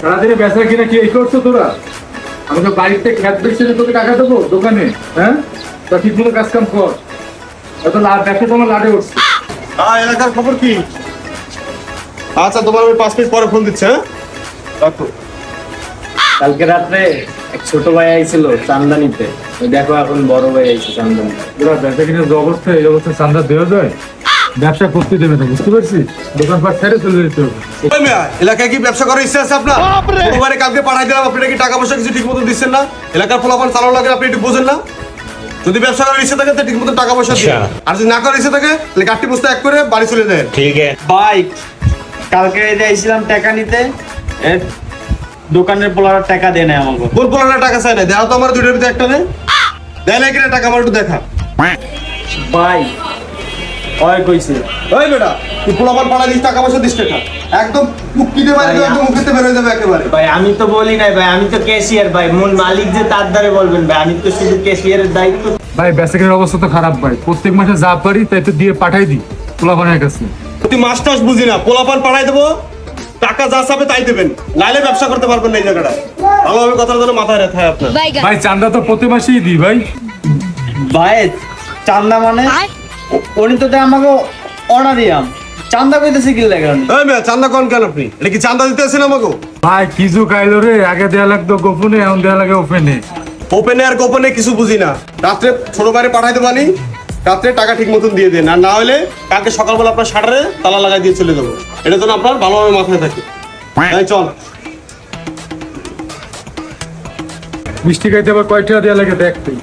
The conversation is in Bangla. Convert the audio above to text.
তাড়াতাড়ি বেচা কিনা কি এই করছো তোরা? আমি তো বাড়িতে খ্যাত বেচে তোকে টাকা দেবো দোকানে, হ্যাঁ? তা ঠিক মতো কাজ কাম কর। এত ব্যবসা তোমার লাটে উঠছে। এলাকার খবর কি? আচ্ছা, তোমার আমি 5 মিনিট পরে ফোন দিচ্ছি। হ্যাঁ, রাখো। কালকে রাত্রে এক ছোট ভাই আইছিল চান্দা নিতে, ওই দেখো এখন বড় ভাই আইছে চান্দা নিতে। তোরা বেচা কিনা যে অবস্থা, এই অবস্থায় চান্দা দেওয়া যায়? ব্যবসা করতে দেবে না, বুঝতে পারছিস? দোকানপাট ছেড়ে চলে যেতে হবে। ওই মিয়া, এলাকায় কি ব্যবসা করার ইচ্ছা আছে আপনার? পরিবারে কালকে পাঠাই দিলাম, আপনি কি টাকা পয়সা কিছু ঠিক মতো দিচ্ছেন না? এলাকার ফলাফল চালানো লাগে, আপনি একটু বোঝেন না? যদি ব্যবসা করার ইচ্ছা থাকে ঠিক মতো টাকা পয়সা দিন, আর যদি না করার ইচ্ছা থাকে তাহলে গাড়ি বস্তা এক করে বাড়ি চলে যায়। ভাই কালকে আইছিলাম টাকা নিতে, দোকানের পোলার টাকা দেয় না আমাকে। কোন পোলাটা টাকা চাই না? দেখা তো আমার দুইটার ভিতরে একটা নেই, দেয় না কিনা টাকা আমার একটু দেখা। ভাই ওই কইছে ওই বেটা, তুই পোলাপান পাড়া দিস, টাকা পয়সা দিস টাকা একদম মুক্তিতে মারি, একদম মুখেতে বের হয়ে যাবে একেবারে। ভাই আমি তো বলি নাই ভাই, আমি তো ক্যাশিয়ার ভাই, মূল মালিক যে তার দ্বারে বলবেন ভাই, আমি তো শুধু ক্যাশিয়ারের দায়িত্ব। ভাই বেচা কেনার অবস্থা তো খারাপ ভাই, প্রত্যেক মাসে যা পারি তাই তো দিয়ে পাঠাই দিই পোলাপানের কাছে। তুই মাস টাস বুঝি না, পোলাপান পাড়াই দেবো, টাকা যা চাবে তাই দেবেন, নাইলে ব্যবসা করতে পারবেন না এই জায়গাটা। ভালোভাবে কথার জন্য মাথায় রাখতে হয় আপনার। ভাই চান্দা তো প্রতি মাসেই দিই ভাই। ভাই চান্দা মানে উনি তো আমাকে অর্ডার দিয়াম, চান্দা কইতেছে কি লাগে? এই মেয়ে, চান্দা কোন কেন আপনি? এটা কি চান্দা দিতে আসেন আমাকে? ভাই কিছু খাইলো রে, আগে দেয়া লাগতো গোপনে, এখন দেয়া লাগে ওপেনে। ওপেনে আর গোপনে কিছু বুঝি না। রাত্রে ছোট বাইরে পাঠাই দেবানি, রাত্রে টাকা ঠিক মতন দিয়ে দেন, আর না হলে কালকে সকালবেলা আপনার শাটারে তালা লাগাই দিয়ে চলে যাবো। এটা যেন আপনার ভালোভাবে মাথায় থাকে। এই চল। মিষ্টি খাইতে আবার কয়টা দেয়া লাগে দেখ তুই।